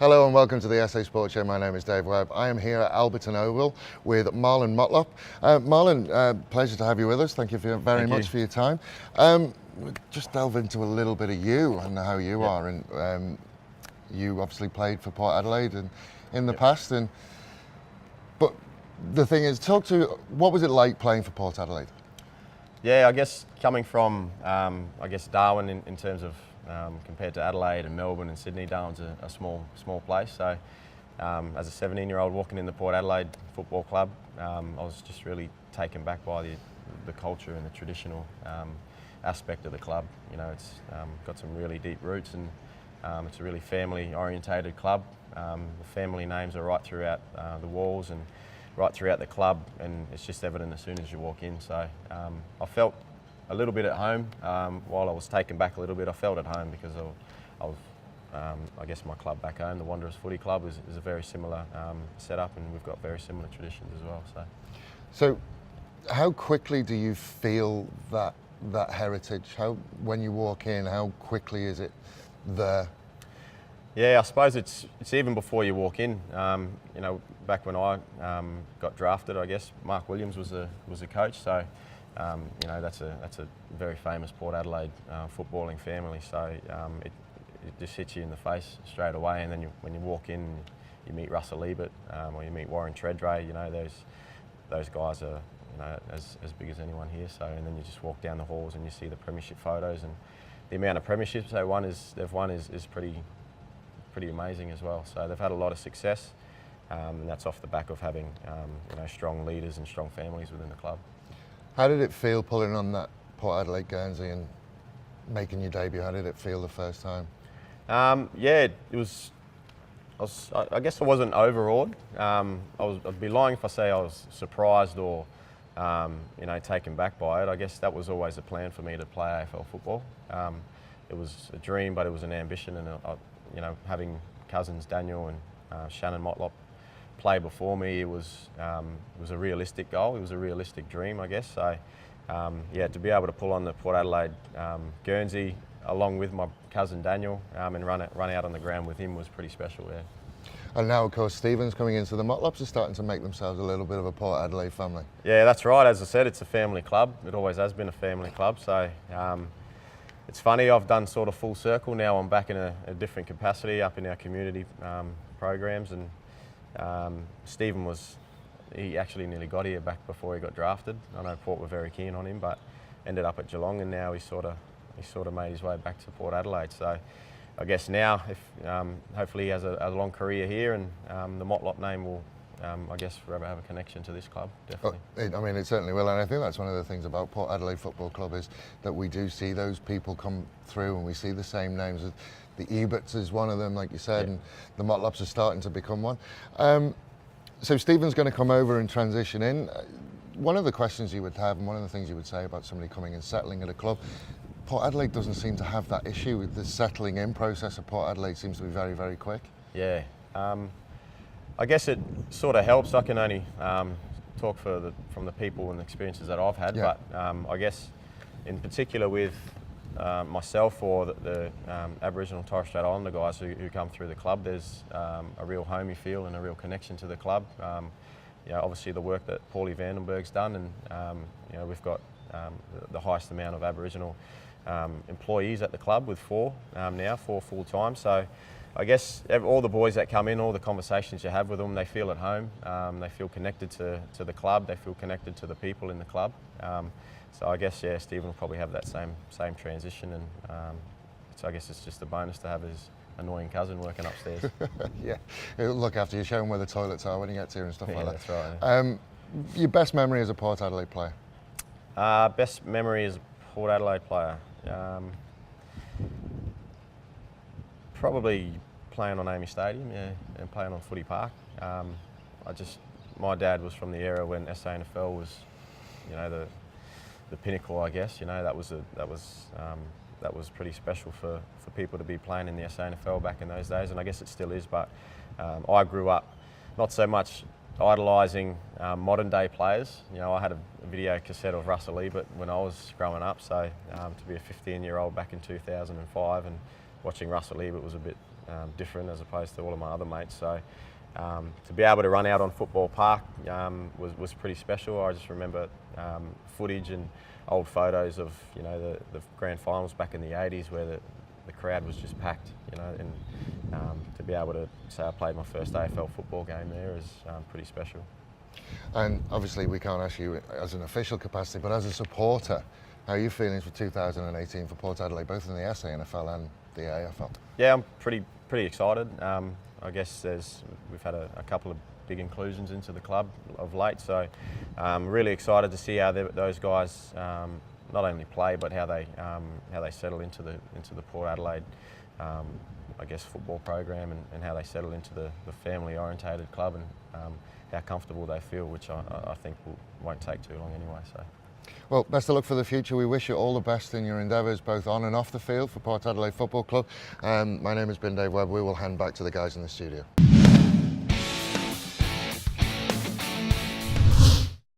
Hello and welcome to the SA Sports Show. My name is Dave Webb. I am here at Alberton Oval with Marlon Motlop. Marlon, pleasure to have you with us. Thank you very much for your time. Just delve into a little bit of you and how you are. And you obviously played for Port Adelaide in the past. But the thing is, what was it like playing for Port Adelaide? Yeah, I guess coming from Darwin in terms of compared to Adelaide and Melbourne and Sydney, Darwin's a small place. So as a 17-year-old walking in the Port Adelaide Football Club, I was just really taken back by the culture and the traditional aspect of the club. You know, it's got some really deep roots, and it's a really family-orientated club. The family names are right throughout the walls and right throughout the club, and it's just evident as soon as you walk in. So I felt a little bit at home. While I was taken back a little bit, I felt at home because I guess my club back home, the Wanderers Footy Club, is a very similar setup, and we've got very similar traditions as well. So how quickly do you feel that heritage? When you walk in, how quickly is it there? Yeah, I suppose it's even before you walk in. You know, back when I got drafted, I guess Mark Williams was a coach. So you know, that's a very famous Port Adelaide footballing family. So it just hits you in the face straight away. And then when you walk in, you meet Russell Ebert or you meet Warren Treadray. You know, those guys are, you know, as big as anyone here. So, and then you just walk down the halls and you see the premiership photos, and the amount of premierships they've won is pretty amazing as well. So they've had a lot of success, and that's off the back of having you know, strong leaders and strong families within the club. How did it feel pulling on that Port Adelaide Guernsey and making your debut? How did it feel the first time? Yeah, it was. I guess I wasn't overawed. I'd be lying if I say I was surprised or you know, taken back by it. I guess that was always a plan for me to play AFL football. It was a dream, but it was an ambition, and you know, having cousins Daniel and Shannon Motlop play before me, it was a realistic goal. It was a realistic dream, I guess. So yeah, to be able to pull on the Port Adelaide Guernsey along with my cousin Daniel and run out on the ground with him was pretty special. Yeah. And now, of course, Stephen's coming in, so the Motlops are starting to make themselves a little bit of a Port Adelaide family. Yeah, that's right. As I said, it's a family club. It always has been a family club. So it's funny, I've done sort of full circle now. I'm back in a different capacity up in our community programs, and Stephen he actually nearly got here back before he got drafted. I know Port were very keen on him, but ended up at Geelong, and now he's sort of made his way back to Port Adelaide. So I guess now, if hopefully he has a long career here, and the Motlop name will, I guess, forever have a connection to this club, definitely. I mean, it certainly will, and I think that's one of the things about Port Adelaide Football Club is that we do see those people come through, and we see the same names. The Eberts is one of them, like you said, and the Motlops are starting to become one. So Stephen's going to come over and transition in. One of the questions you would have, and one of the things you would say about somebody coming and settling at a club, Port Adelaide doesn't seem to have that issue. With the settling in process of Port Adelaide seems to be very, very quick. Yeah, I guess it sort of helps. I can only talk from the people and the experiences that I've had, but I guess in particular with myself or the Aboriginal and Torres Strait Islander guys who come through the club, there's a real homey feel and a real connection to the club. You know, obviously the work that Paulie Vandenberg's done, and you know, we've got the highest amount of Aboriginal employees at the club with four full time. So I guess all the boys that come in, all the conversations you have with them, they feel at home. They feel connected to the club. They feel connected to the people in the club. So I guess, yeah, Stephen will probably have that same transition, and so I guess it's just a bonus to have his annoying cousin working upstairs. Yeah, he'll look after you, show him where the toilets are when he gets here and stuff like that. That's right. Yeah. Your best memory as a Port Adelaide player? Best memory as a Port Adelaide player? Probably playing on Amy Stadium, yeah, and playing on Footy Park. My dad was from the era when SANFL was, you know, the pinnacle, I guess. You know, that was pretty special for people to be playing in the SANFL back in those days, and I guess it still is. But I grew up not so much idolising modern day players. You know, I had a video cassette of Russell Ebert when I was growing up, so to be a 15-year-old back in 2005 and watching Russell Ebert was a bit different as opposed to all of my other mates. So to be able to run out on Football Park was pretty special. I just remember footage and old photos of, you know, the grand finals back in the 80s where the crowd was just packed, you know, and to be able to say I played my first AFL football game there is pretty special. And obviously we can't ask you as an official capacity, but as a supporter, how are you feeling for 2018 for Port Adelaide, both in the SANFL and the AFL? Yeah, I'm pretty excited. I guess we've had a couple of big inclusions into the club of late, so I'm really excited to see how those guys not only play but how they settle into the Port Adelaide I guess football program and how they settle into the family orientated club and how comfortable they feel, which I think won't take too long anyway. So. Well, best of luck for the future. We wish you all the best in your endeavours, both on and off the field for Port Adelaide Football Club. My name has been Dave Webb. We will hand back to the guys in the studio.